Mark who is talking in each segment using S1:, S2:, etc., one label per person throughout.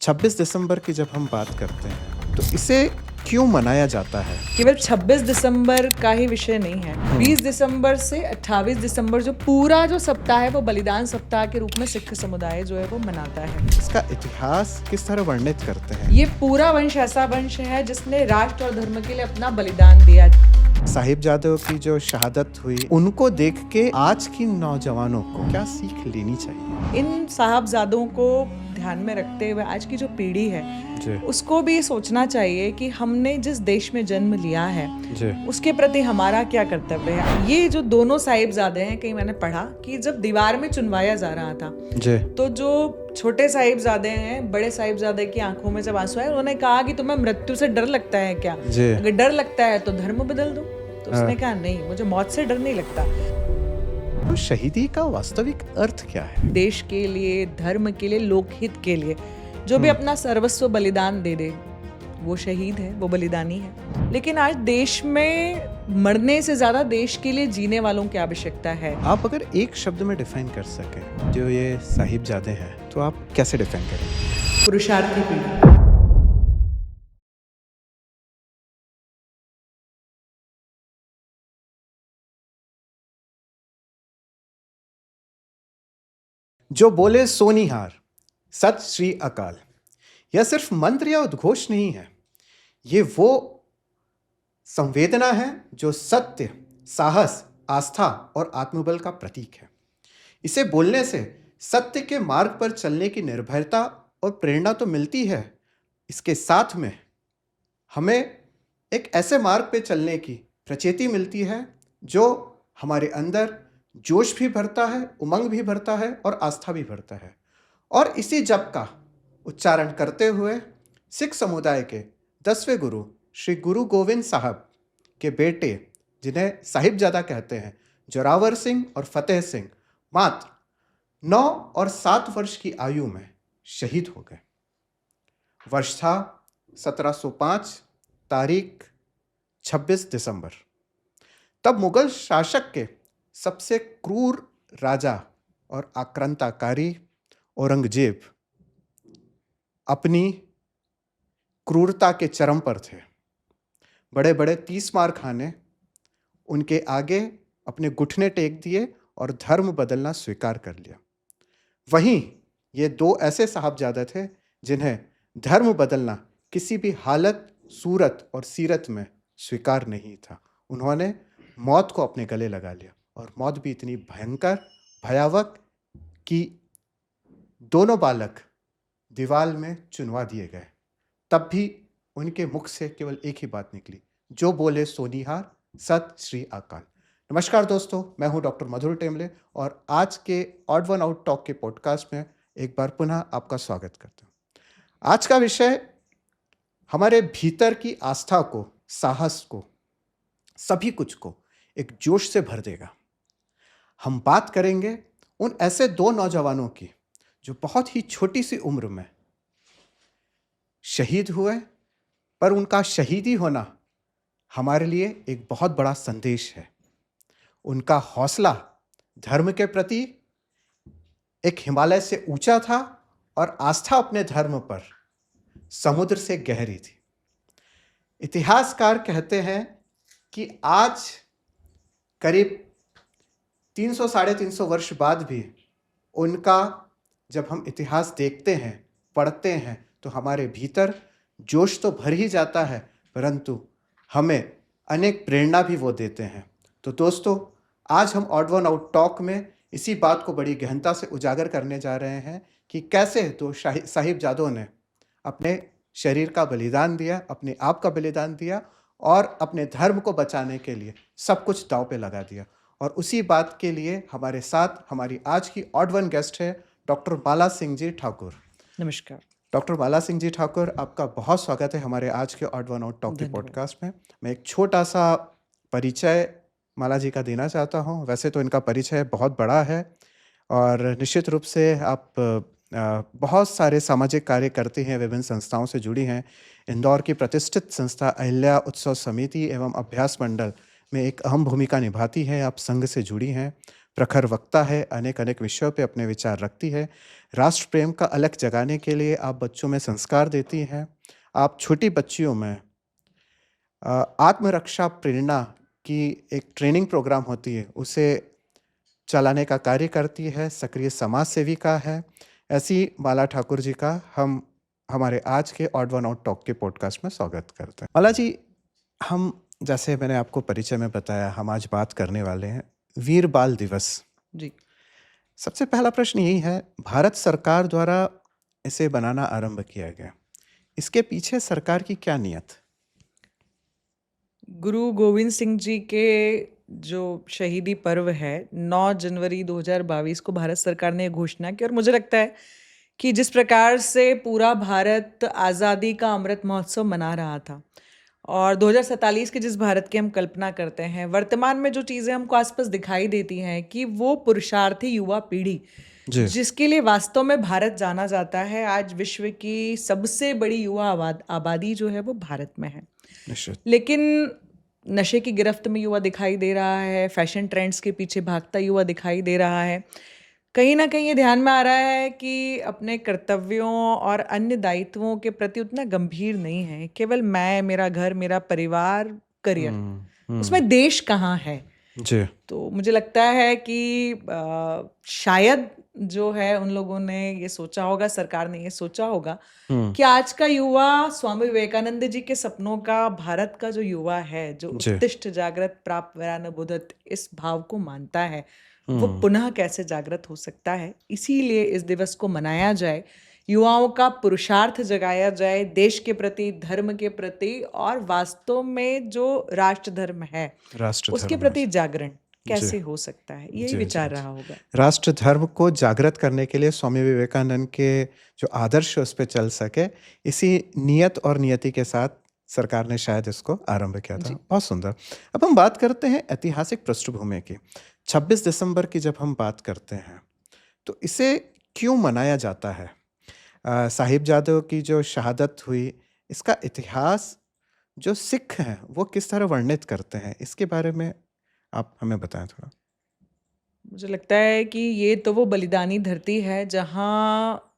S1: 26 दिसंबर की जब हम बात करते हैं तो इसे क्यों मनाया जाता है?
S2: केवल 26 दिसंबर का ही विषय नहीं है। 20 दिसंबर से 28 दिसंबर जो पूरा जो सप्ताह है वो बलिदान सप्ताह के रूप में सिख समुदाय जो है वो मनाता है।
S1: इसका इतिहास किस तरह वर्णित करते हैं?
S2: ये पूरा वंश ऐसा वंश है जिसने राष्ट्र और धर्म के लिए अपना बलिदान दिया।
S1: साहिबजादों की जो शहादत हुई उनको देख के आज की नौजवानों को क्या सीख लेनी चाहिए?
S2: इन साहबजादों को ध्यान में रखते हुए आज की जो पीढ़ी है
S1: जी
S2: उसको भी सोचना चाहिए कि हमने जिस देश में जन्म लिया है
S1: जी
S2: उसके प्रति हमारा क्या कर्तव्य है। ये जो दोनों साहिबजादे हैं, कहीं मैंने पढ़ा कि जब दीवार में चुनवाया जा रहा था
S1: जी
S2: तो जो छोटे साहिबजादे हैं, बड़े साहिबजादे की आंखों में जब आंसू आए, उन्होंने कहा कि तुम्हें मृत्यु से डर लगता है क्या?
S1: जी
S2: अगर डर लगता है तो धर्म बदल दो। तो उसने कहा नहीं, मुझे मौत से डर नहीं लगता।
S1: तो शहीदी का वास्तविक अर्थ क्या है?
S2: देश के लिए, धर्म के लिए, लोकहित के लिए जो भी अपना सर्वस्व बलिदान दे दे वो शहीद है, वो बलिदानी है। लेकिन आज देश में मरने से ज्यादा देश के लिए जीने वालों की आवश्यकता है।
S1: आप अगर एक शब्द में डिफाइन कर सकें जो ये साहिबजादे हैं तो आप कैसे डिफाइन करेंगे?
S2: पुरुषार्थी पीढ़ी।
S1: जो बोले सोनिहार, सत श्री अकाल। यह सिर्फ मंत्र या उद्घोष नहीं है, ये वो संवेदना है जो सत्य, साहस, आस्था और आत्मबल का प्रतीक है। इसे बोलने से सत्य के मार्ग पर चलने की निर्भयता और प्रेरणा तो मिलती है, इसके साथ में हमें एक ऐसे मार्ग पे चलने की प्रचेती मिलती है जो हमारे अंदर जोश भी भरता है, उमंग भी भरता है और आस्था भी भरता है। और इसी जप का उच्चारण करते हुए सिख समुदाय के 10वें गुरु श्री गुरु गोविंद साहब के बेटे, जिन्हें साहिबजादा कहते हैं, जोरावर सिंह और फतेह सिंह, मात्र 9 और 7 वर्ष की आयु में शहीद हो गए। वर्ष था 1705, तारीख 26 दिसंबर। तब मुगल शासक के सबसे क्रूर राजा और आक्रांताकारी औरंगजेब अपनी क्रूरता के चरम पर थे। बड़े बड़े 30 मार खाने उनके आगे अपने घुटने टेक दिए और धर्म बदलना स्वीकार कर लिया। वहीं ये दो ऐसे साहबजादे थे जिन्हें धर्म बदलना किसी भी हालत, सूरत और सीरत में स्वीकार नहीं था। उन्होंने मौत को अपने गले लगा लिया और मौत भी इतनी भयंकर, भयावह कि दोनों बालक दीवार में चुनवा दिए गए। तब भी उनके मुख से केवल एक ही बात निकली, जो बोले सोनिहार, सत श्री अकाल। नमस्कार दोस्तों, मैं हूं डॉक्टर मधुर टेमले और आज के ऑड वन आउट टॉक के पॉडकास्ट में एक बार पुनः आपका स्वागत करता हूं। आज का विषय हमारे भीतर की आस्था को, साहस को, सभी कुछ को एक जोश से भर देगा। हम बात करेंगे उन ऐसे दो नौजवानों की जो बहुत ही छोटी सी उम्र में शहीद हुए, पर उनका शहीदी होना हमारे लिए एक बहुत बड़ा संदेश है। उनका हौसला धर्म के प्रति एक हिमालय से ऊंचा था और आस्था अपने धर्म पर समुद्र से गहरी थी। इतिहासकार कहते हैं कि आज करीब 300 साढ़े 300 वर्ष बाद भी उनका जब हम इतिहास देखते हैं, पढ़ते हैं, तो हमारे भीतर जोश तो भर ही जाता है, परंतु हमें अनेक प्रेरणा भी वो देते हैं। तो दोस्तों, आज हम ऑड वन आउट टॉक में इसी बात को बड़ी गहनता से उजागर करने जा रहे हैं कि कैसे दो साहिबजादों ने अपने शरीर का बलिदान दिया, अपने आप का बलिदान दिया और अपने धर्म को बचाने के लिए सब कुछ दांव पे लगा दिया। और उसी बात के लिए हमारे साथ हमारी आज की ऑड वन गेस्ट है डॉक्टर माला सिंह जी ठाकुर।
S2: नमस्कार
S1: डॉक्टर माला सिंह जी ठाकुर, आपका बहुत स्वागत है हमारे आज के ऑड वन आउट टॉक के पॉडकास्ट में। मैं एक छोटा सा परिचय माला जी का देना चाहता हूं। वैसे तो इनका परिचय बहुत बड़ा है और निश्चित रूप से आप बहुत सारे सामाजिक कार्य करती हैं, विभिन्न संस्थाओं से जुड़ी हैं। इंदौर की प्रतिष्ठित संस्था अहिल्या उत्सव समिति एवं अभ्यास मंडल में एक अहम भूमिका निभाती हैं। आप संघ से जुड़ी हैं। प्रखर वक्ता है, अनेक अनेक विषयों पे अपने विचार रखती है। राष्ट्र प्रेम का अलख जगाने के लिए आप बच्चों में संस्कार देती हैं। आप छोटी बच्चियों में आत्मरक्षा प्रेरणा की एक ट्रेनिंग प्रोग्राम होती है, उसे चलाने का कार्य करती है। सक्रिय समाज सेविका है। ऐसी माला ठाकुर जी का हम हमारे आज के ऑड वन आउट टॉक के पॉडकास्ट में स्वागत करते हैं। माला जी, हम जैसे मैंने आपको परिचय में बताया, हम आज बात करने वाले हैं वीर बाल दिवस।
S2: जी।
S1: सबसे पहला प्रश्न यही है, भारत सरकार द्वारा इसे बनाना आरंभ किया गया, इसके पीछे सरकार की क्या नियत?
S2: गुरु गोविंद सिंह जी के जो शहीदी पर्व है 9 जनवरी 2022 को भारत सरकार ने घोषणा की। और मुझे लगता है कि जिस प्रकार से पूरा भारत आज़ादी का अमृत महोत्सव मना रहा था और 2047 के जिस भारत की हम कल्पना करते हैं, वर्तमान में जो चीज़ें हमको आसपास दिखाई देती हैं कि वो पुरुषार्थी युवा पीढ़ी जिसके लिए वास्तव में भारत जाना जाता है, आज विश्व की सबसे बड़ी युवा आबादी जो है वो भारत में है। लेकिन नशे की गिरफ्त में युवा दिखाई दे रहा है, फैशन ट्रेंड्स के पीछे भागता युवा दिखाई दे रहा है। कहीं ना कहीं ये ध्यान में आ रहा है कि अपने कर्तव्यों और अन्य दायित्वों के प्रति उतना गंभीर नहीं है। केवल मैं, मेरा घर, मेरा परिवार, करियर, उसमें देश कहाँ है जी। तो मुझे लगता है कि शायद जो है उन लोगों ने ये सोचा होगा, सरकार ने ये सोचा होगा कि आज का युवा स्वामी विवेकानंद जी के सपनों का, भारत का जो युवा है, जो उत्तिष्ठ जागृत प्राप्त वरान बुधत, इस भाव को मानता है, वो पुनः कैसे जागृत हो सकता है। इसीलिए इस दिवस को मनाया जाए, युवाओं का पुरुषार्थ जगाया जाए देश के प्रति, धर्म के प्रति, और वास्तव में जो राष्ट्र धर्म है उसके प्रति जागरण कैसे हो सकता है, यही विचार रहा होगा।
S1: राष्ट्र धर्म को जागृत करने के लिए स्वामी विवेकानंद के जो आदर्श उस पर चल सके, इसी नियत और नियति के साथ सरकार ने शायद इसको आरंभ किया था। बहुत सुंदर। अब हम बात करते हैं ऐतिहासिक पृष्ठभूमि की। 26 दिसंबर की जब हम बात करते हैं तो इसे क्यों मनाया जाता है? साहिबजादों की जो शहादत हुई, इसका इतिहास जो सिख हैं वो किस तरह वर्णित करते हैं, इसके बारे में आप हमें बताएं थोड़ा।
S2: मुझे लगता है कि ये तो वो बलिदानी धरती है जहाँ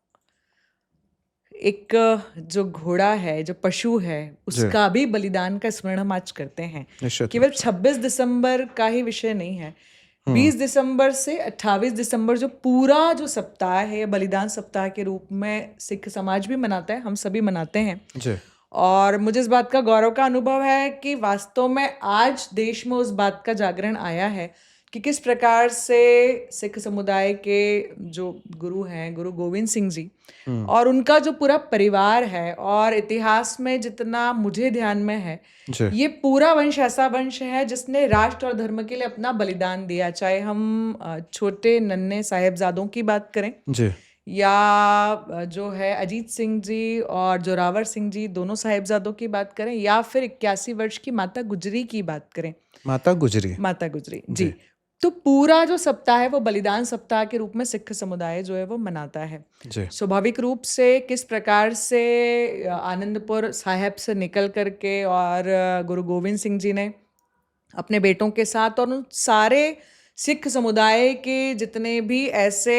S2: एक जो घोड़ा है, जो पशु है, उसका भी बलिदान का स्मरण हम आज करते हैं। केवल 26 दिसंबर का ही विषय नहीं है। 20 दिसंबर से 28 दिसंबर जो पूरा जो सप्ताह है, बलिदान सप्ताह के रूप में सिख समाज भी मनाता है, हम सभी मनाते हैं जी। और मुझे इस बात का गौरव का अनुभव है कि वास्तव में आज देश में उस बात का जागरण आया है कि किस प्रकार से सिख समुदाय के जो गुरु हैं, गुरु गोविंद सिंह जी, और उनका जो पूरा परिवार है, और इतिहास में जितना मुझे ध्यान में है, ये पूरा वंश ऐसा वंश है जिसने राष्ट्र और धर्म के लिए अपना बलिदान दिया। चाहे हम छोटे नन्हे साहेबजादों की बात करें जी, या जो है अजीत सिंह जी और जोरावर सिंह जी, दोनों साहेबजादों की बात करें, या फिर 81 वर्ष की माता गुजरी की बात करें, माता गुजरी जी। तो पूरा जो सप्ताह है वो बलिदान सप्ताह के रूप में सिख समुदाय जो है वो मनाता है। स्वाभाविक रूप से किस प्रकार से आनंदपुर साहिब से निकल करके और गुरु गोविंद सिंह जी ने अपने बेटों के साथ और उन सारे सिख समुदाय के जितने भी ऐसे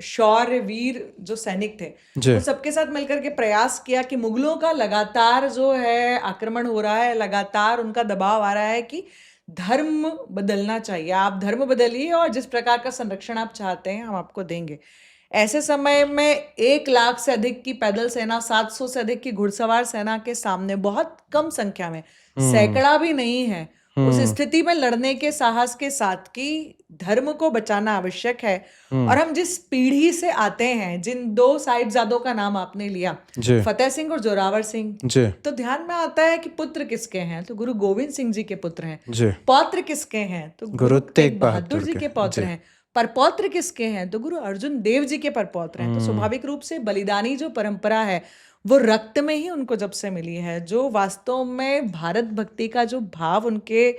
S2: शौर्य वीर जो सैनिक थे, उन सबके साथ मिलकर के प्रयास किया कि मुगलों का लगातार जो है आक्रमण हो रहा है, लगातार उनका दबाव आ रहा है कि धर्म बदलना चाहिए, आप धर्म बदलिए और जिस प्रकार का संरक्षण आप चाहते हैं हम आपको देंगे। ऐसे समय में 1 लाख से अधिक की पैदल सेना, 700 से अधिक की घुड़सवार सेना के सामने, बहुत कम संख्या में, सैकड़ा भी नहीं है, उस स्थिति में लड़ने के साहस के साथ कि धर्म को बचाना आवश्यक है। और हम जिस पीढ़ी से आते हैं, जिन 2 साहिबजादों का नाम आपने लिया, फतेह सिंह और जोरावर सिंह, तो ध्यान में आता है कि पुत्र किसके हैं, तो गुरु गोविंद सिंह जी के पुत्र हैं। पौत्र किसके हैं, तो गुरु तेग बहादुर जी के पौत्र हैं। परपौत्र किसके हैं, तो गुरु अर्जुन देव जी के परपौत्र हैं। तो स्वाभाविक रूप से बलिदानी जो परंपरा है वो रक्त में ही उनको जब से मिली है, जो वास्तव में भारत भक्ति का जो भाव उनके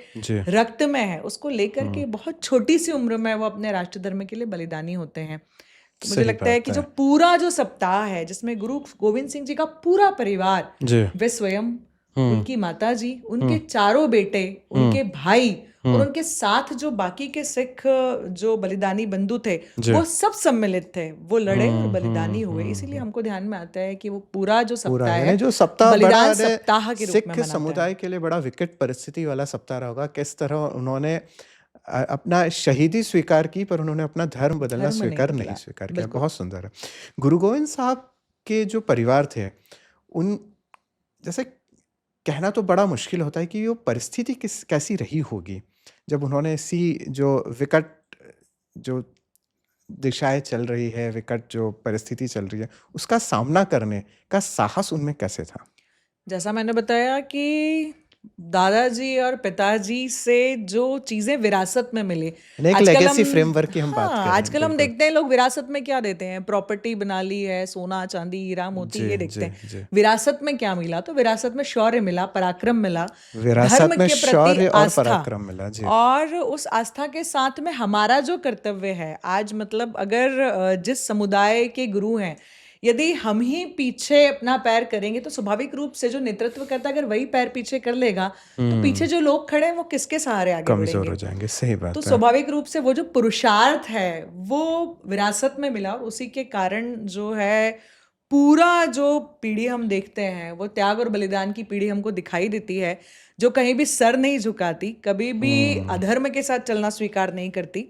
S2: रक्त में है, उसको लेकर के बहुत छोटी सी उम्र में वो अपने राष्ट्र धर्म के लिए बलिदानी होते हैं। तो मुझे लगता है कि जो पूरा जो सप्ताह है जिसमें गुरु गोविंद सिंह जी का पूरा परिवार, वे स्वयं, उनकी माता जी, उनके चारों बेटे, उनके भाई और उनके साथ जो बाकी के सिख जो बलिदानी बंधु थे
S1: जी।
S2: वो सब सम्मिलित थे, वो लड़े और बलिदानी हुए। इसीलिए हमको ध्यान में आता है कि वो पूरा जो
S1: पूरा
S2: सप्ताह
S1: यानी
S2: है
S1: जो सप्ताह बड़ा
S2: बलिदान
S1: ने
S2: सप्ताह के रूप में
S1: सिख
S2: मनाते हैं।
S1: समुदाय के लिए बड़ा विकट परिस्थिति वाला सप्ताह रहा होगा। किस तरह उन्होंने अपना शहीदी स्वीकार की, पर उन्होंने अपना धर्म बदलना
S2: धर्म नहीं
S1: स्वीकार नहीं
S2: बदला।
S1: स्वीकार किया।
S2: बिल्कुल।
S1: बहुत सुंदर है। गुरु गोविंद साहब के जो परिवार थे, उन जैसे कहना तो बड़ा मुश्किल होता है कि वो परिस्थिति कैसी रही होगी जब उन्होंने इसी जो विकट जो दिशाएं चल रही है, विकट जो परिस्थिति चल रही है, उसका सामना करने का साहस उनमें कैसे था?
S2: जैसा मैंने बताया कि दादाजी और पिताजी से जो चीजें विरासत में मिली,
S1: यानी एक
S2: आजकल
S1: लेगेसी
S2: हम
S1: फ्रेमवर्क की हम बात कर
S2: हाँ
S1: रहे हैं।
S2: आजकल हम
S1: बिल्कुल।
S2: देखते हैं लोग विरासत में क्या देते हैं, प्रॉपर्टी बना ली है, सोना चांदी हीरा मोती,
S1: जी
S2: ये देखते
S1: जी
S2: हैं।
S1: जी।
S2: विरासत में क्या मिला? तो विरासत में शौर्य मिला, पराक्रम मिला,
S1: विरासत
S2: धर्म
S1: में
S2: के प्रति
S1: शौर्य और
S2: आस्था,
S1: पराक्रम मिला। जी।
S2: और उस आस्था के साथ में हमारा जो कर्तव्य है आज, मतलब अगर जिस समुदाय के गुरु हैं, यदि हम ही पीछे अपना पैर करेंगे तो स्वाभाविक रूप से जो नेतृत्व करता है अगर वही पैर पीछे कर लेगा तो पीछे जो लोग खड़े हैं वो किसके सहारे आगे
S1: कमजोर
S2: बढ़ेंगे?
S1: हो जाएंगे। सही
S2: तो
S1: बात है।
S2: स्वाभाविक रूप से वो जो पुरुषार्थ है वो विरासत में मिला, और उसी के कारण जो है पूरा जो पीढ़ी हम देखते हैं वो त्याग और बलिदान की पीढ़ी हमको दिखाई देती है, जो कहीं भी सर नहीं झुकाती, कभी भी अधर्म के साथ चलना स्वीकार नहीं करती।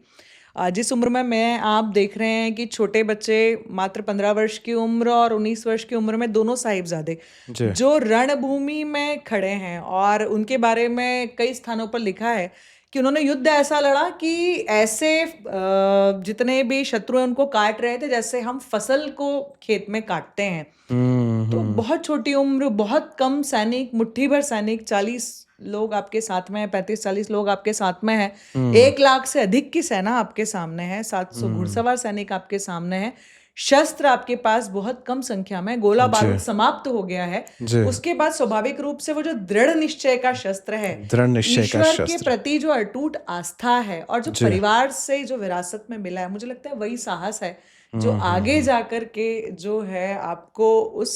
S2: जिस उम्र में मैं आप देख रहे हैं कि छोटे बच्चे मात्र 15 वर्ष की उम्र और 19 वर्ष की उम्र में दोनों साहिबजादे
S1: जी।
S2: जो रणभूमि में खड़े हैं, और उनके बारे में कई स्थानों पर लिखा है कि उन्होंने युद्ध ऐसा लड़ा कि ऐसे जितने भी शत्रु हैं उनको काट रहे थे जैसे हम फसल को खेत में काटते हैं। तो बहुत छोटी उम्र, बहुत कम सैनिक, मुट्ठी भर सैनिक, 40 लोग आपके साथ में है, 35-40 लोग आपके साथ में है, 1 लाख से अधिक की सेना आपके सामने है, 700 घुड़सवार सैनिक आपके सामने है, शस्त्र आपके पास बहुत कम संख्या में, गोला बारूद समाप्त हो गया है।
S1: जी।
S2: उसके बाद स्वाभाविक रूप से वो जो दृढ़ निश्चय का शस्त्र है,
S1: दृढ़ निश्चय का
S2: ईश्वर के
S1: शस्त्र।
S2: प्रति जो अटूट आस्था है, और जो परिवार से जो विरासत में मिला है, मुझे लगता है वही साहस है जो आगे जाकर के जो है आपको उस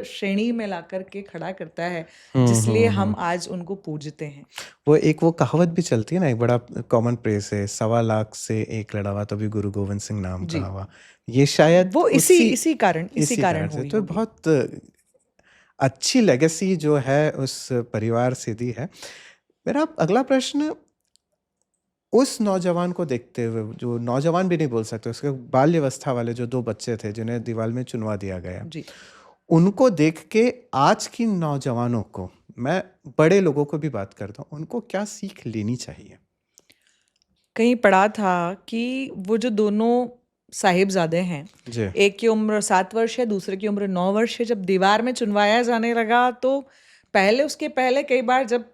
S2: श्रेणी में ला करके खड़ा करता है जिसलिए हम आज उनको पूजते हैं।
S1: वो कहावत भी चलती है ना, एक बड़ा कॉमन प्रेस है, 1.25 से एक लड़ा हुआ तभी गुरु गोविंद सिंह नाम कहा हुआ। ये शायद
S2: वो इसी कारण
S1: से
S2: हुई
S1: तो
S2: होगी।
S1: बहुत अच्छी लेगेसी जो है उस परिवार से दी है। मेरा अगला प्रश्न उस नौजवान को देखते हुए, जो नौजवान भी नहीं बोल सकते, उसके बाल्यावस्था वाले जो 2 बच्चे थे जिन्हें दीवार में चुनवा दिया गया,
S2: जी।
S1: उनको देख के आज की नौजवानों को, मैं बड़े लोगों को भी बात करता हूँ, उनको क्या सीख लेनी चाहिए?
S2: कहीं पढ़ा था कि वो जो दोनों साहिबजादे हैं,
S1: जी।
S2: एक की उम्र 7 वर्ष है, दूसरे की उम्र 9 वर्ष है, जब दीवार में चुनवाया जाने लगा तो उसके पहले कई बार जब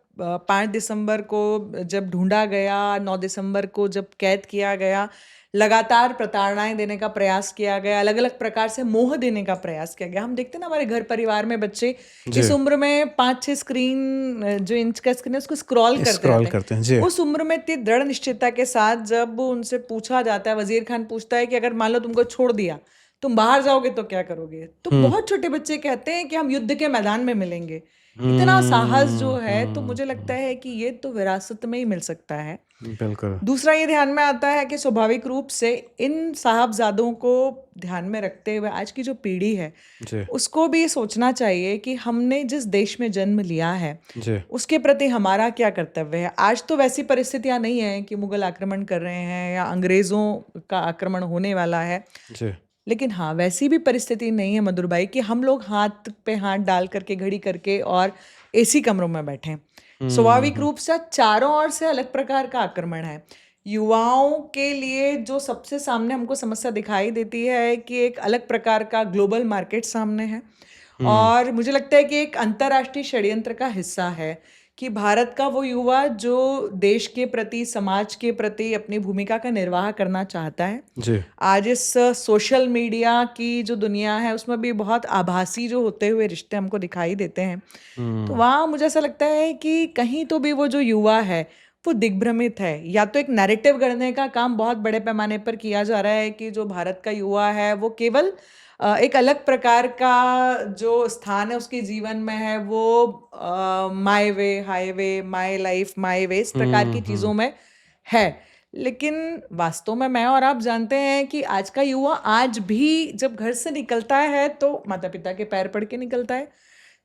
S2: 5 दिसंबर को जब ढूंढा गया, 9 दिसंबर को जब कैद किया गया, लगातार प्रताड़नाएं देने का प्रयास किया गया, अलग अलग प्रकार से मोह देने का प्रयास किया गया। हम देखते हैं ना हमारे घर परिवार में बच्चे इस उम्र में 5-6 स्क्रीन, जो इंच का स्क्रीन है उसको स्क्रॉल करते हैं।
S1: जी।
S2: उस उम्र में इतनी दृढ़ निश्चयता के साथ जब उनसे पूछा जाता है, वजीर खान पूछता है कि अगर मान लो तुमको छोड़ दिया, तुम बाहर जाओगे तो क्या करोगे? तो बहुत छोटे बच्चे कहते हैं कि हम युद्ध के मैदान में मिलेंगे। इतना साहस जो है, तो मुझे लगता है कि ये तो विरासत में ही मिल सकता है।
S1: बिल्कुल।
S2: दूसरा ये ध्यान में आता है कि स्वाभाविक रूप से इन साहबजादों को ध्यान में रखते हुए आज की जो पीढ़ी है
S1: जी।
S2: उसको भी ये सोचना चाहिए कि हमने जिस देश में जन्म लिया है
S1: जी।
S2: उसके प्रति हमारा क्या कर्तव्य है। आज तो वैसी परिस्थितियां नहीं है कि मुगल आक्रमण कर रहे हैं या अंग्रेजों का आक्रमण होने वाला है,
S1: जी।
S2: लेकिन हाँ वैसी भी परिस्थिति नहीं है मधुर भाई कि हम लोग हाथ पे हाथ डाल करके, घड़ी करके और एसी कमरों में बैठे। स्वाभाविक रूप से चारों ओर से अलग प्रकार का आक्रमण है। युवाओं के लिए जो सबसे सामने हमको समस्या दिखाई देती है कि एक अलग प्रकार का ग्लोबल मार्केट सामने है, और मुझे लगता है कि एक अंतर्राष्ट्रीय षड्यंत्र का हिस्सा है कि भारत का वो युवा जो देश के प्रति, समाज के प्रति अपनी भूमिका का निर्वाह करना चाहता है,
S1: जी।
S2: आज इस सोशल मीडिया की जो दुनिया है उसमें भी बहुत आभासी जो होते हुए रिश्ते हमको दिखाई देते हैं। तो वहाँ मुझे ऐसा लगता है कि कहीं तो भी वो जो युवा है वो दिग्भ्रमित है, या तो एक नैरेटिव गढ़ने का काम बहुत बड़े पैमाने पर किया जा रहा है कि जो भारत का युवा है वो केवल एक अलग प्रकार का जो स्थान है उसके जीवन में है, वो my way, highway, my life, my way, इस प्रकार की चीज़ों में है। लेकिन वास्तव में मैं और आप जानते हैं कि आज का युवा आज भी जब घर से निकलता है तो माता पिता के पैर पड़ के निकलता है।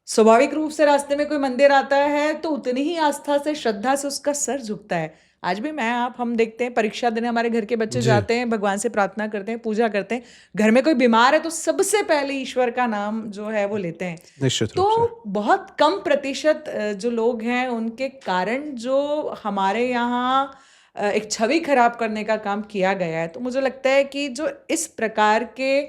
S2: स्वाभाविक रूप से रास्ते में कोई मंदिर आता है तो उतनी ही आस्था से, श्रद्धा से उसका सर झुकता है। आज भी मैं आप हम देखते हैं, परीक्षा देने हमारे घर के बच्चे
S1: जी।
S2: जाते हैं, भगवान से प्रार्थना करते हैं, पूजा करते हैं। घर में कोई बीमार है तो सबसे पहले ईश्वर का नाम जो है वो लेते हैं।
S1: निश्चित
S2: तो
S1: रूप से।
S2: बहुत कम प्रतिशत जो लोग हैं उनके कारण जो हमारे यहाँ एक छवि खराब करने का काम किया गया है। तो मुझे लगता है कि जो इस प्रकार के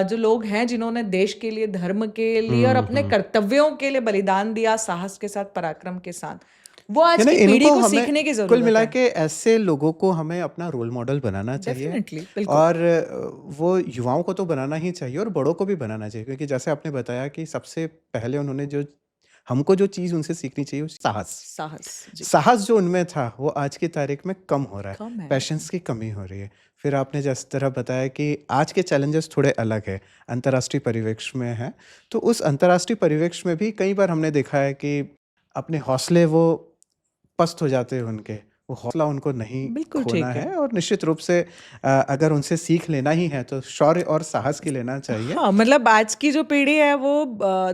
S2: जो लोग हैं जिन्होंने देश के लिए, धर्म के लिए और अपने कर्तव्यों के लिए बलिदान दिया, साहस के साथ, पराक्रम के साथ, वो आज
S1: यानी
S2: की पीढ़ी
S1: इनको
S2: को
S1: हमें
S2: सीखने की
S1: कुल
S2: जरूरत
S1: मिला
S2: है।
S1: के ऐसे लोगों को हमें अपना रोल मॉडल बनाना चाहिए।
S2: डेफिनेटली, बिल्कुल।
S1: और वो युवाओं को तो बनाना ही चाहिए और बड़ों को भी बनाना चाहिए, क्योंकि जैसे आपने बताया कि सबसे पहले उन्होंने जो हमको जो चीज़ उनसे सीखनी चाहिए वो साहस।
S2: साहस, जी,
S1: साहस जो उनमें था वो आज की तारीख में कम हो रहा है,
S2: कम है।
S1: पैशंस की कमी हो रही है। फिर आपने जिस तरह बताया कि आज के चैलेंजेस थोड़े अलग है, अंतर्राष्ट्रीय परिवेश में है, तो उस अंतर्राष्ट्रीय परिवेश में भी कई बार हमने देखा है कि अपने हौसले वो पस्त हो जाते हैं उनके, वो हौसला उनको नहीं
S2: बिल्कुल
S1: खोना
S2: ठीक है।
S1: है। और निश्चित रूप से अगर उनसे सीख लेना ही है तो शौर्य और साहस की लेना चाहिए।
S2: हाँ, मतलब आज की जो पीढ़ी है वो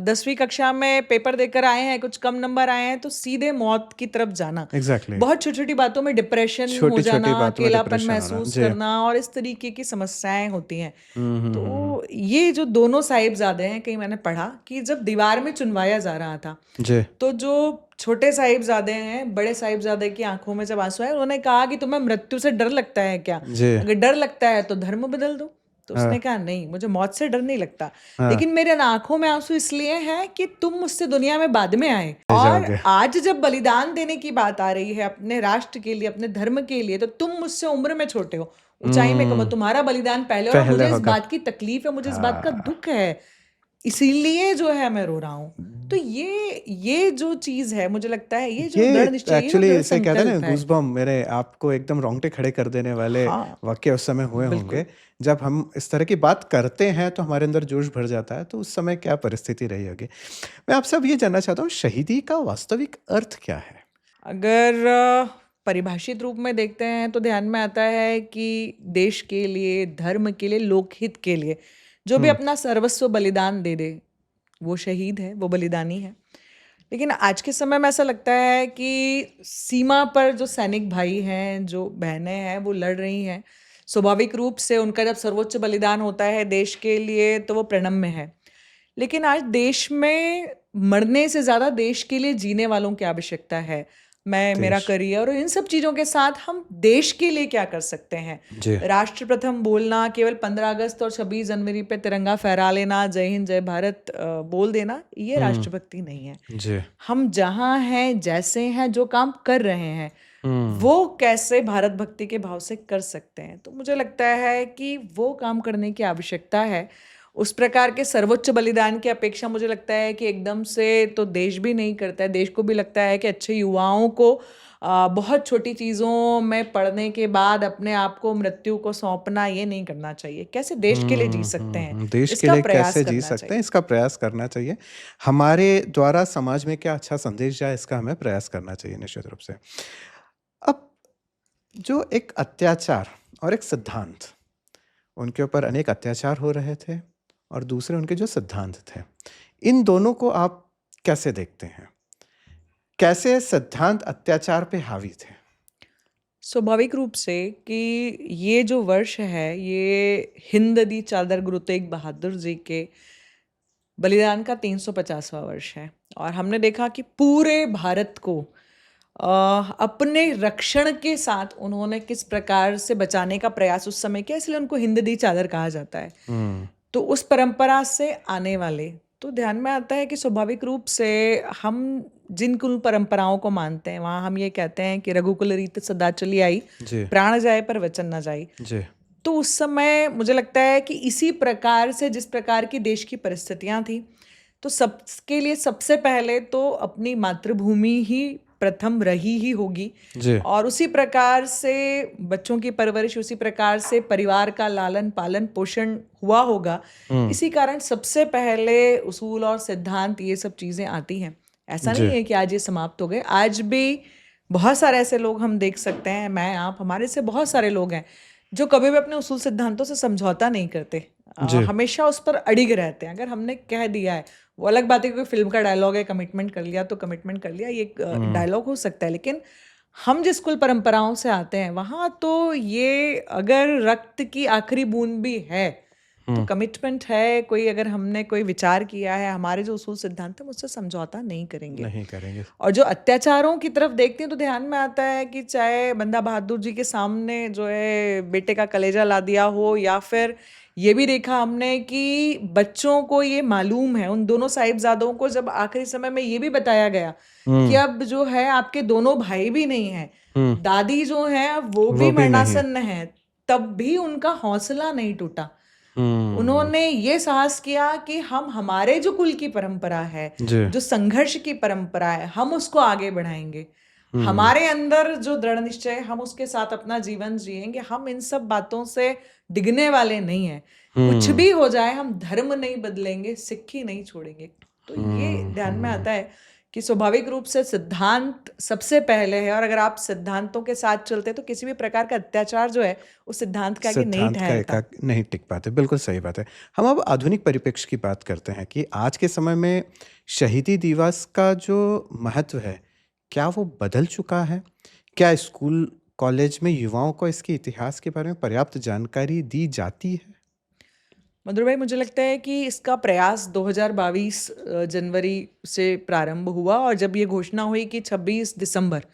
S2: 10वीं कक्षा में पेपर देकर आए हैं, कुछ कम नंबर आए हैं तो सीधे मौत की तरफ जाना,
S1: एग्जैक्टली।
S2: बहुत छोटी छोटी बातों में डिप्रेशन हो
S1: छोटी
S2: जाना,
S1: छोटी बातों में
S2: अकेलापन
S1: डिप्रेशन होना।
S2: महसूस
S1: जी।
S2: करना और इस तरीके की समस्याएं होती हैं।
S1: हम्म।
S2: तो ये जो दोनों साहिबजादे हैं, कहीं मैंने पढ़ा कि जब दीवार में चुनवाया जा रहा था
S1: जी।
S2: तो जो छोटे साहिबजादे हैं, बड़े साहिबजादे की आंखों में जब आंसू आए, उन्होंने कहा कि तुम्हें मृत्यु से डर लगता है क्या?
S1: जी।
S2: अगर डर लगता है तो धर्म बदल दो। तो उसने
S1: हाँ,
S2: कहा नहीं, मुझे मौत से डर नहीं लगता,
S1: हाँ,
S2: लेकिन मेरे आंखों में आंसू इसलिए हैं कि तुम मुझसे दुनिया में बाद में आए।
S1: ले
S2: और
S1: जाओगे।
S2: आज जब बलिदान देने की बात आ रही है अपने राष्ट्र के लिए, अपने धर्म के लिए, तो तुम मुझसे उम्र में छोटे हो, ऊंचाई में कम हो, तुम्हारा बलिदान पहले और
S1: पहले
S2: मुझे इस
S1: होगा।
S2: बात की तकलीफ है, मुझे इस बात का
S1: हाँ।
S2: दुख है, इसीलिए जो है मैं रो रहा हूँ। तो ये जो चीज है, मुझे लगता है ये जो
S1: ये
S2: दृढ़ निश्चय, ये जो
S1: एक्चुअली
S2: दृढ़
S1: इसे कहते हैं ना,
S2: संकल्प है।
S1: गूजबम, मेरे आपको एकदम रोंगटे खड़े कर देने वाले
S2: हाँ,
S1: वाक्य उस समय हुए
S2: बिल्कुल।
S1: होंगे। जब हम इस तरह की बात करते हैं तो हमारे अंदर जोश भर जाता है, तो उस समय क्या परिस्थिति रही होगी। मैं आपसे अब ये जानना चाहता हूँ, शहीदी का वास्तविक अर्थ क्या है?
S2: अगर परिभाषित रूप में देखते हैं तो ध्यान में आता है कि देश के लिए, धर्म के लिए, लोकहित के लिए जो भी अपना सर्वस्व बलिदान दे दे, वो शहीद है, वो बलिदानी है। लेकिन आज के समय में ऐसा लगता है कि सीमा पर जो सैनिक भाई हैं, जो बहनें हैं, वो लड़ रही हैं, स्वाभाविक रूप से उनका जब सर्वोच्च बलिदान होता है देश के लिए तो वो प्रणम्य है। लेकिन आज देश में मरने से ज्यादा देश के लिए जीने वालों की आवश्यकता है। मैं, मेरा
S1: देश।
S2: करियर और इन सब चीजों के साथ हम देश के लिए क्या कर सकते हैं।
S1: जी।
S2: राष्ट्र प्रथम बोलना, केवल 15 अगस्त और 26 जनवरी पे तिरंगा फहरा लेना, जय हिंद जय भारत बोल देना, ये राष्ट्रभक्ति नहीं है।
S1: जी।
S2: हम जहाँ हैं, जैसे हैं, जो काम कर रहे हैं, वो कैसे भारत भक्ति के भाव से कर सकते हैं। तो मुझे लगता है कि वो काम करने की आवश्यकता है। उस प्रकार के सर्वोच्च बलिदान की अपेक्षा मुझे लगता है कि एकदम से तो देश भी नहीं करता है। देश को भी लगता है कि अच्छे युवाओं को बहुत छोटी चीज़ों में पढ़ने के बाद अपने आप को मृत्यु को सौंपना, ये नहीं करना चाहिए। कैसे देश के लिए जी सकते हैं,
S1: देश के
S2: इसका
S1: लिए
S2: प्रयास
S1: कैसे जी
S2: करना
S1: सकते हैं,
S2: चाहिए।
S1: इसका प्रयास करना चाहिए। हमारे द्वारा समाज में क्या अच्छा संदेश जाए, इसका हमें प्रयास करना चाहिए निश्चित रूप से। अब जो एक अत्याचार और एक सिद्धांत, उनके ऊपर अनेक अत्याचार हो रहे थे और दूसरे उनके जो सिद्धांत थे, इन दोनों को आप कैसे देखते हैं? कैसे सिद्धांत अत्याचार पे हावी थे?
S2: स्वाभाविक रूप से कि ये जो वर्ष है, ये हिंद दी चादर गुरु तेग बहादुर जी के बलिदान का 350वां वर्ष है। और हमने देखा कि पूरे भारत को अपने रक्षण के साथ उन्होंने किस प्रकार से बचाने का प्रयास उस समय किया, इसलिए उनको हिंद दी चादर कहा जाता है। तो उस परंपरा से आने वाले, तो ध्यान में आता है कि स्वाभाविक रूप से हम जिन कुल परंपराओं को मानते हैं, वहाँ हम ये कहते हैं कि रघुकुल रीत सदा चली आई,
S1: जी।
S2: प्राण जाए पर वचन न जाए।
S1: जी।
S2: तो उस समय मुझे लगता है कि इसी प्रकार से, जिस प्रकार की देश की परिस्थितियां थी, तो सबके लिए सबसे पहले तो अपनी मातृभूमि ही प्रथम रही ही होगी।
S1: जी
S2: और उसी प्रकार से बच्चों की परवरिश, उसी प्रकार से परिवार का लालन पालन पोषण हुआ होगा। इसी कारण सबसे पहले उसूल और सिद्धांत, ये सब चीजें आती हैं। ऐसा
S1: जी
S2: नहीं है कि आज ये समाप्त हो गए। आज भी बहुत सारे ऐसे लोग हम देख सकते हैं, मैं आप, हमारे से बहुत सारे लोग हैं जो कभी भी अपने उसूल सिद्धांतों से समझौता नहीं करते।
S1: जी
S2: हमेशा उस पर अड़िग रहते हैं। अगर हमने कह दिया है, वो अलग बात है कि कोई फिल्म का डायलॉग है, कमिटमेंट कर लिया तो कमिटमेंट कर लिया, ये डायलॉग हो सकता है। लेकिन हम जिस कुल परंपराओं से आते हैं वहां तो ये, अगर रक्त की आखिरी बूंद भी है तो कमिटमेंट है। कोई अगर हमने कोई विचार किया है, हमारे जो उसूल सिद्धांत है, मुझसे समझौता नहीं करेंगे।
S1: नहीं करेंगे।
S2: और जो अत्याचारों की तरफ देखते हैं तो ध्यान में आता है कि चाहे बंदा बहादुर जी के सामने जो है बेटे का कलेजा ला दिया हो, या फिर ये भी देखा हमने कि बच्चों को ये मालूम है, उन दोनों साहिबजादों को जब आखिरी समय में ये भी बताया गया कि अब जो है आपके दोनों भाई भी नहीं है, दादी जो है वो भी
S1: वो भी नहीं।
S2: मरणासन्न है, तब भी उनका हौसला नहीं टूटा। उन्होंने ये साहस किया कि हम, हमारे जो कुल की परंपरा है,
S1: जी
S2: जो संघर्ष की परंपरा है, हम उसको आगे बढ़ाएंगे। हमारे अंदर जो दृढ़ निश्चय है, हम उसके साथ अपना जीवन जिएंगे। हम इन सब बातों से डिगने वाले नहीं हैं। कुछ भी हो जाए, हम धर्म नहीं बदलेंगे, सिक्खी नहीं छोड़ेंगे। तो ये ध्यान में आता है कि स्वाभाविक रूप से सिद्धांत सबसे पहले है, और अगर आप सिद्धांतों के साथ चलते हैं तो किसी भी प्रकार का अत्याचार जो है उस सिद्धांत के आगे नहीं
S1: सिद्धांत का
S2: ठहरता।
S1: एकाक नहीं टिक पाते। बिल्कुल सही बात है। हम अब आधुनिक परिप्रेक्ष्य की बात करते हैं कि आज के समय में शहीदी दिवस का जो महत्व है, क्या वो बदल चुका है? क्या स्कूल कॉलेज में युवाओं को इसके इतिहास के बारे में पर्याप्त जानकारी दी जाती है?
S2: मधुर भाई, मुझे लगता है कि इसका प्रयास 2022 जनवरी से प्रारंभ हुआ, और जब ये घोषणा हुई कि 26 दिसंबर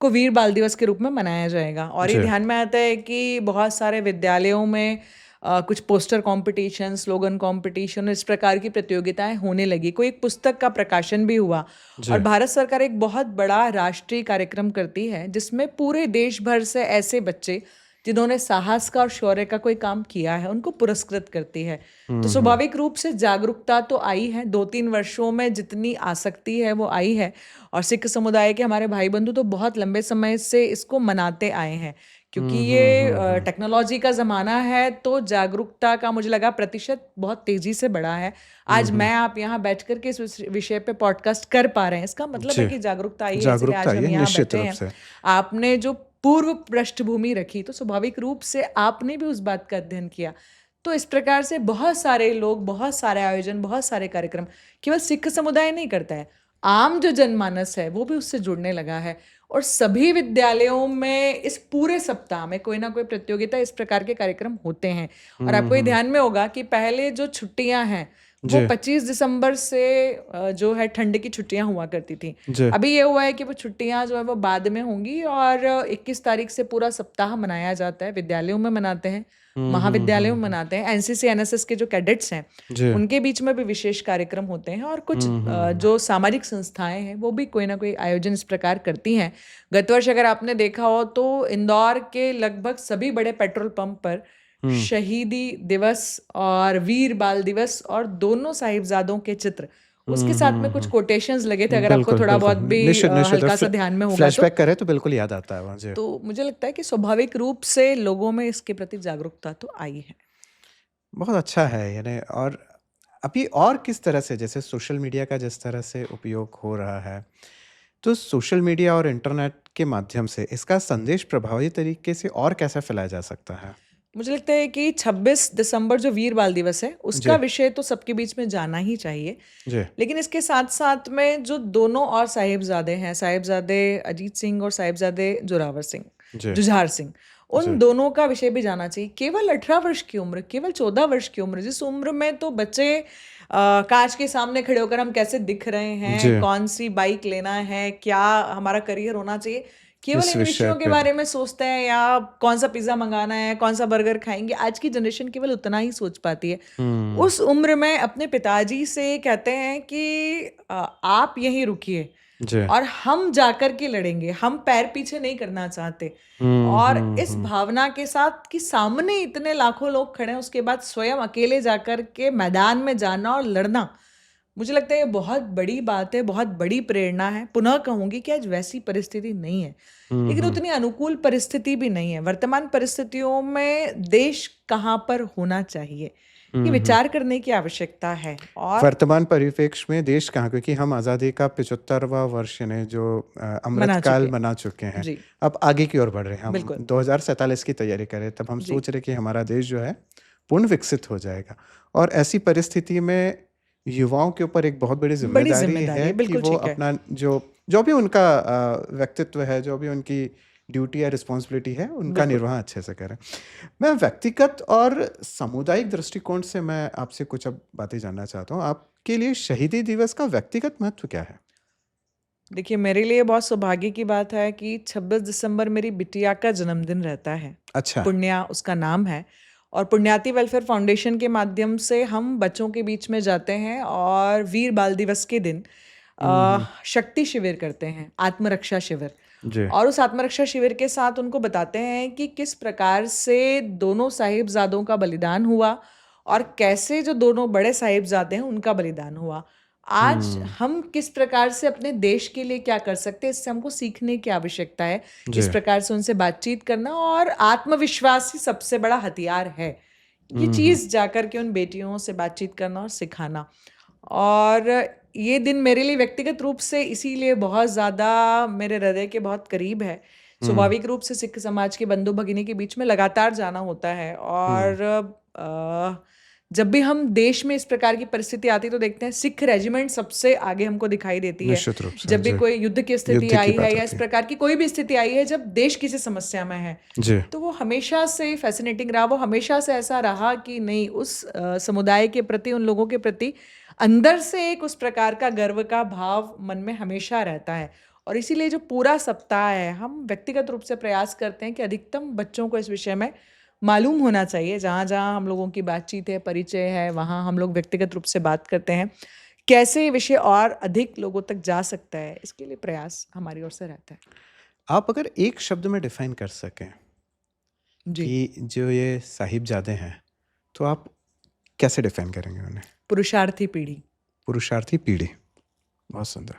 S2: को वीर बाल दिवस के रूप में मनाया जाएगा, और ये
S1: जी
S2: ध्यान में आता है कि बहुत सारे विद्यालयों में कुछ पोस्टर कंपटीशन, स्लोगन कंपटीशन, इस प्रकार की प्रतियोगिताएं होने लगी। कोई एक पुस्तक का प्रकाशन भी हुआ।
S1: जी
S2: और भारत सरकार एक बहुत बड़ा राष्ट्रीय कार्यक्रम करती है जिसमें पूरे देश भर से ऐसे बच्चे जिन्होंने साहस का और शौर्य का कोई काम किया है, उनको पुरस्कृत करती है। तो स्वाभाविक रूप से जागरूकता तो आई है, 2-3 वर्षों में जितनी आसक्ति है वो आई है। और सिख समुदाय के हमारे भाई बंधु तो बहुत लंबे समय से इसको मनाते आए हैं, क्योंकि ये टेक्नोलॉजी का ज़माना है, तो जागरूकता का मुझे लगा प्रतिशत बहुत तेज़ी से बढ़ा है। आज मैं आप यहाँ बैठ कर के इस विषय पे पॉडकास्ट कर पा रहे हैं, इसका मतलब है
S1: जी
S2: कि जागरूकता आई है, इसलिए
S1: जागरूकता
S2: आज
S1: आई
S2: हम
S1: है
S2: यहाँ
S1: निश्चित
S2: बैठे
S1: रूप
S2: हैं।
S1: से।
S2: आपने जो पूर्व पृष्ठभूमि रखी, तो स्वाभाविक रूप से आपने भी उस बात का अध्ययन किया। तो इस प्रकार से बहुत सारे लोग, बहुत सारे आयोजन, बहुत सारे कार्यक्रम केवल सिख समुदाय नहीं करता है, आम जो जनमानस है वो भी उससे जुड़ने लगा है। और सभी विद्यालयों में इस पूरे सप्ताह में कोई ना कोई प्रतियोगिता, इस प्रकार के कार्यक्रम होते हैं। और आपको ये ध्यान में होगा कि पहले जो छुट्टियां हैं वो
S1: जी
S2: 25 दिसंबर से जो है ठंड की छुट्टियां हुआ करती थी।
S1: जी
S2: अभी ये हुआ है कि वो छुट्टियां जो है वो बाद में होंगी, और 21 तारीख से पूरा सप्ताह मनाया जाता है। विद्यालयों में मनाते हैं, महाविद्यालयों में मनाते हैं। एनसीसी एनएसएस के जो कैडेट्स हैं
S1: जी
S2: उनके बीच में भी विशेष कार्यक्रम होते हैं, और कुछ जो सामाजिक संस्थाएं हैं वो भी कोई ना कोई आयोजन इस प्रकार करती हैं। गत वर्ष अगर आपने देखा हो तो इंदौर के लगभग सभी बड़े पेट्रोल पंप पर शहीदी दिवस और वीर बाल दिवस और दोनों साहिबजादों के चित्र, उसके साथ में कुछ कोटेशंस लगे थे। अगर आपको
S1: बिल्कुल
S2: थोड़ा बहुत
S1: बिल्कुल
S2: भी
S1: निश्चित निश्चित
S2: हल्का सा ध्यान में होगा
S1: फ्लैशबैक करें तो बिल्कुल याद आता है वहाँ। जी
S2: तो मुझे लगता है कि स्वाभाविक रूप से लोगों में इसके प्रति जागरूकता तो आई है।
S1: बहुत अच्छा है यानी। और अभी और किस तरह से, जैसे सोशल मीडिया का जिस तरह से उपयोग हो रहा है, तो सोशल मीडिया और इंटरनेट के माध्यम से इसका संदेश प्रभावी तरीके से और कैसे फैलाया जा सकता है?
S2: मुझे लगता है कि 26 दिसंबर जो वीर बाल दिवस है उसका
S1: जी
S2: विषय तो सबके बीच में जाना ही चाहिए।
S1: जी
S2: लेकिन इसके साथ साथ में जो दोनों और साहिबजादे हैं, साहिबजादे अजीत सिंह और साहिबजादे जोरावर सिंह,
S1: जी
S2: जुझार सिंह, उन
S1: जी
S2: दोनों का विषय भी जाना चाहिए। केवल 18 वर्ष की उम्र, केवल 14 वर्ष की उम्र, जिस उम्र में तो बच्चे कांच के सामने खड़े होकर हम कैसे दिख रहे हैं,
S1: जी
S2: कौन सी बाइक लेना है, क्या हमारा करियर होना चाहिए, केवल
S1: इस
S2: इन
S1: विषय
S2: विषयों के
S1: पे
S2: बारे में सोचते हैं, या कौन सा पिज्जा मंगाना है, कौन सा बर्गर खाएंगे। आज की जनरेशन केवल उतना ही सोच पाती है। उस उम्र में अपने पिताजी से कहते हैं कि आप यहीं रुकिए
S1: जी
S2: और हम जाकर के लड़ेंगे, हम पैर पीछे नहीं करना चाहते। और इस भावना के साथ कि सामने इतने लाखों लोग खड़े हैं, उसके बाद स्वयं अकेले जाकर के मैदान में जाना और लड़ना, मुझे लगता है ये बहुत बड़ी बात है, बहुत बड़ी प्रेरणा है। पुनः कहूंगी कि आज वैसी परिस्थिति नहीं है, लेकिन उतनी अनुकूल परिस्थिति भी नहीं है। वर्तमान परिस्थितियों में देश कहाँ पर होना चाहिए, ये विचार करने की आवश्यकता है। और
S1: वर्तमान परिप्रेक्ष्य में देश कहाँ, क्योंकि हम आज़ादी का 75वां वर्ष ने जो अमृतकाल मना चुके हैं,
S2: जी
S1: अब आगे की ओर बढ़ रहे हैं। हम
S2: बिल्कुल
S1: 2047 की तैयारी करें, तब हम
S2: जी
S1: सोच रहे कि हमारा देश जो है पूर्ण विकसित हो जाएगा। और ऐसी परिस्थिति में युवाओं के ऊपर एक बहुत बड़ी
S2: बड़ी
S1: जिम्मेदारी
S2: जिम्मेदारी
S1: है
S2: है,
S1: कि
S2: बिल्कुल
S1: वो
S2: ठीक है।
S1: अपना जो भी उनका व्यक्तित्व है, जो भी उनकी ड्यूटी या रिस्पॉन्सिबिलिटी है, उनका
S2: बिल्कुल
S1: निर्वाह अच्छे से करें। मैं व्यक्तिगत और सामुदायिक दृष्टिकोण से मैं आपसे कुछ अब बातें जानना चाहता हूँ। आपके लिए शहीदी दिवस का व्यक्तिगत महत्व क्या है?
S2: देखिए, मेरे लिए बहुत सौभाग्य की बात है कि 26 दिसंबर मेरी बिटिया का जन्मदिन रहता है।
S1: अच्छा।
S2: पुण्या उसका नाम है, और पुण्याति वेलफेयर फाउंडेशन के माध्यम से हम बच्चों के बीच में जाते हैं और वीर बाल दिवस के दिन शक्ति शिविर करते हैं, आत्मरक्षा शिविर।
S1: जी।
S2: और उस आत्मरक्षा शिविर के साथ उनको बताते हैं कि किस प्रकार से दोनों साहिबजादों का बलिदान हुआ और कैसे जो दोनों बड़े साहिबजादे हैं उनका बलिदान हुआ। आज हम किस प्रकार से अपने देश के लिए क्या कर सकते हैं, इससे हमको सीखने की आवश्यकता है।
S1: जी।
S2: इस प्रकार से उनसे बातचीत करना, और आत्मविश्वास ही सबसे बड़ा हथियार है। ये चीज़ जाकर के उन बेटियों से बातचीत करना और सिखाना। और ये दिन मेरे लिए व्यक्तिगत रूप से इसीलिए बहुत ज़्यादा मेरे हृदय के बहुत करीब है। स्वाभाविक रूप से सिख समाज के बंधु भगिनी के बीच में लगातार जाना होता है, और जब भी हम देश में इस प्रकार की परिस्थिति आती है तो देखते हैं सिख रेजिमेंट सबसे आगे हमको दिखाई देती है।
S1: निश्चित रूप से।
S2: जब भी
S1: जी।
S2: कोई युद्ध की स्थिति
S1: युद्ध की
S2: आई
S1: बात
S2: है या इस
S1: होती है।
S2: प्रकार की कोई भी स्थिति आई है जब देश किसी समस्या में है,
S1: जी।
S2: तो वो हमेशा से फैसिनेटिंग रहा। वो हमेशा से ऐसा रहा कि नहीं, उस समुदाय के प्रति, उन लोगों के प्रति अंदर से एक उस प्रकार का गर्व का भाव मन में हमेशा रहता है। और इसीलिए जो पूरा सप्ताह है, हम व्यक्तिगत रूप से प्रयास करते हैं कि अधिकतम बच्चों को इस विषय में मालूम होना चाहिए। जहाँ जहाँ हम लोगों की बातचीत है, परिचय है, वहाँ हम लोग व्यक्तिगत रूप से बात करते हैं कैसे ये विषय और अधिक लोगों तक जा सकता है। इसके लिए प्रयास हमारी ओर से रहता है।
S1: आप अगर एक शब्द में डिफाइन कर सकें
S2: जी,
S1: कि जो ये साहिबजादे हैं, तो आप कैसे डिफाइन करेंगे उन्हें?
S2: पुरुषार्थी पीढ़ी।
S1: पुरुषार्थी पीढ़ी। बहुत सुंदर।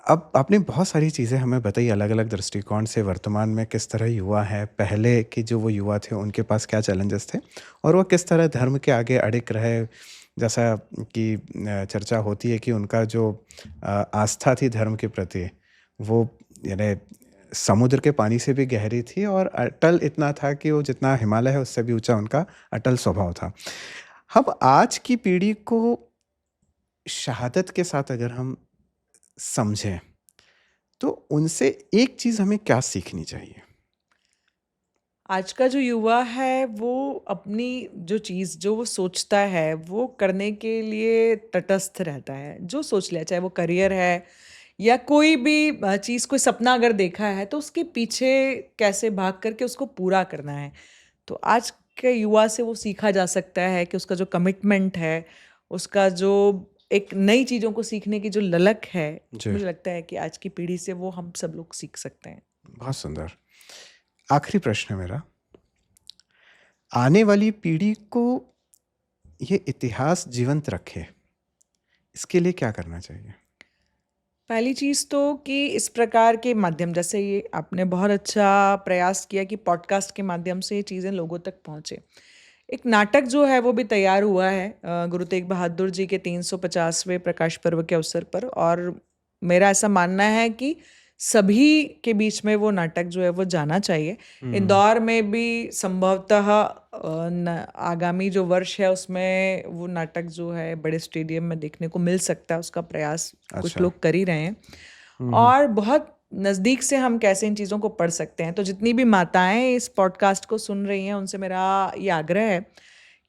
S1: अब आपने बहुत सारी चीज़ें हमें बताई अलग अलग दृष्टिकोण से, वर्तमान में किस तरह युवा है, पहले के जो वो युवा थे उनके पास क्या चैलेंजेस थे, और वो किस तरह धर्म के आगे अडिग रहे। जैसा कि चर्चा होती है कि उनका जो आस्था थी धर्म के प्रति, वो यानी समुद्र के पानी से भी गहरी थी, और अटल इतना था कि वो जितना हिमालय है उससे भी ऊंचा उनका अटल स्वभाव था। हम आज की पीढ़ी को शहादत के साथ अगर हम समझें, तो उनसे एक चीज़ हमें क्या सीखनी चाहिए?
S2: आज का जो युवा है वो अपनी जो चीज़ जो वो सोचता है वो करने के लिए तटस्थ रहता है। जो सोच लिया, चाहे वो करियर है या कोई भी चीज़, कोई सपना अगर देखा है तो उसके पीछे कैसे भाग करके उसको पूरा करना है। तो आज के युवा से वो सीखा जा सकता है कि उसका जो कमिटमेंट है, उसका जो एक नई चीज़ों को सीखने की जो ललक है,
S1: जी।
S2: मुझे लगता है कि आज की पीढ़ी से वो हम सब लोग सीख सकते हैं।
S1: बहुत सुंदर। आखिरी प्रश्न है मेरा, आने वाली पीढ़ी को ये इतिहास जीवंत रखे, इसके लिए क्या करना चाहिए?
S2: पहली चीज़ तो कि इस प्रकार के माध्यम, जैसे ये आपने बहुत अच्छा प्रयास किया कि पॉडकास्ट के माध्यम से ये चीज़ें लोगों तक पहुँचे। एक नाटक जो है वो भी तैयार हुआ है गुरु तेग बहादुर जी के 350वें प्रकाश पर्व के अवसर पर, और मेरा ऐसा मानना है कि सभी के बीच में वो नाटक जो है वो जाना चाहिए। इंदौर में भी संभवतः आगामी जो वर्ष है उसमें वो नाटक जो है बड़े स्टेडियम में देखने को मिल सकता है। उसका प्रयास कुछ
S1: अच्छा।
S2: लोग कर ही रहे हैं, और बहुत नज़दीक से हम कैसे इन चीज़ों को पढ़ सकते हैं। तो जितनी भी माताएं इस पॉडकास्ट को सुन रही हैं उनसे मेरा ये आग्रह है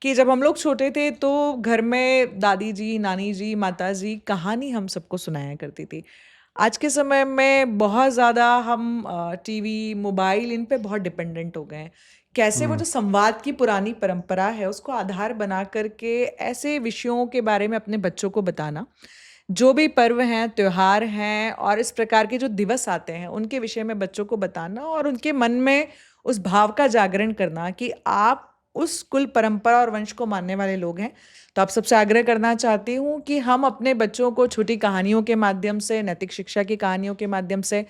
S2: कि जब हम लोग छोटे थे तो घर में दादी जी, नानी जी, माता जी कहानी हम सबको सुनाया करती थी। आज के समय में बहुत ज़्यादा हम टीवी, मोबाइल, इन पे बहुत डिपेंडेंट हो गए हैं। कैसे वो जो संवाद की पुरानी परंपरा है उसको आधार बना करके ऐसे विषयों के बारे में अपने बच्चों को बताना, जो भी पर्व हैं, त्योहार हैं और इस प्रकार के जो दिवस आते हैं उनके विषय में बच्चों को बताना और उनके मन में उस भाव का जागरण करना कि आप उस कुल परंपरा और वंश को मानने वाले लोग हैं। तो आप सबसे आग्रह करना चाहती हूँ कि हम अपने बच्चों को छोटी कहानियों के माध्यम से, नैतिक शिक्षा की कहानियों के माध्यम से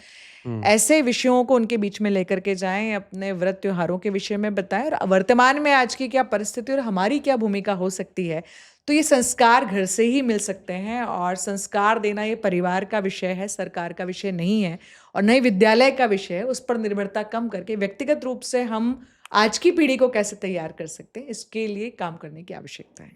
S2: ऐसे विषयों को उनके बीच में लेकर के जाएं, अपने व्रत त्योहारों के विषय में बताएं और वर्तमान में आज की क्या परिस्थिति और हमारी क्या भूमिका हो सकती है। तो ये संस्कार घर से ही मिल सकते हैं और संस्कार देना ये परिवार का विषय है, सरकार का विषय नहीं है और न ही विद्यालय का विषय है। उस पर निर्भरता कम करके व्यक्तिगत रूप से हम आज की पीढ़ी को कैसे तैयार कर सकते हैं, इसके लिए काम करने की आवश्यकता है।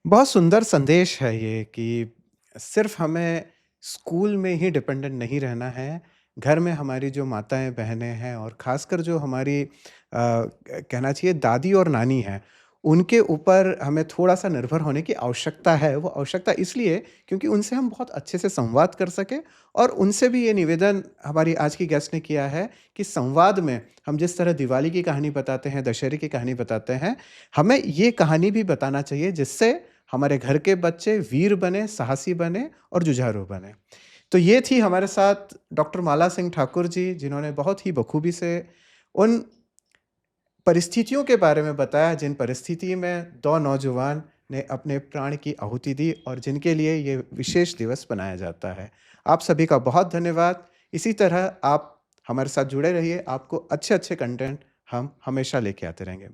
S1: बहुत सुंदर संदेश है ये कि सिर्फ हमें स्कूल में ही डिपेंडेंट नहीं रहना है। घर में हमारी जो माताएँ, बहनें हैं और ख़ासकर जो हमारी कहना चाहिए दादी और नानी हैं, उनके ऊपर हमें थोड़ा-सा निर्भर होने की आवश्यकता है। वो आवश्यकता इसलिए क्योंकि उनसे हम बहुत अच्छे से संवाद कर सकें और उनसे भी ये निवेदन हमारी आज की गेस्ट ने किया है कि संवाद में हम जिस तरह दिवाली की कहानी बताते हैं, दशहरे की कहानी बताते हैं, हमें ये कहानी भी बताना चाहिए जिससे हमारे घर के बच्चे वीर बने, साहसी बने और जुझारू बने। तो ये थी हमारे साथ डॉक्टर माला सिंह ठाकुर जी, जिन्होंने बहुत ही बखूबी से उन परिस्थितियों के बारे में बताया जिन परिस्थिति में 2 नौजवान ने अपने प्राण की आहुति दी और जिनके लिए ये विशेष दिवस मनाया जाता है। आप सभी का बहुत धन्यवाद। इसी तरह आप हमारे साथ जुड़े रहिए, आपको अच्छे-अच्छे कंटेंट हम हमेशा लेके आते रहेंगे।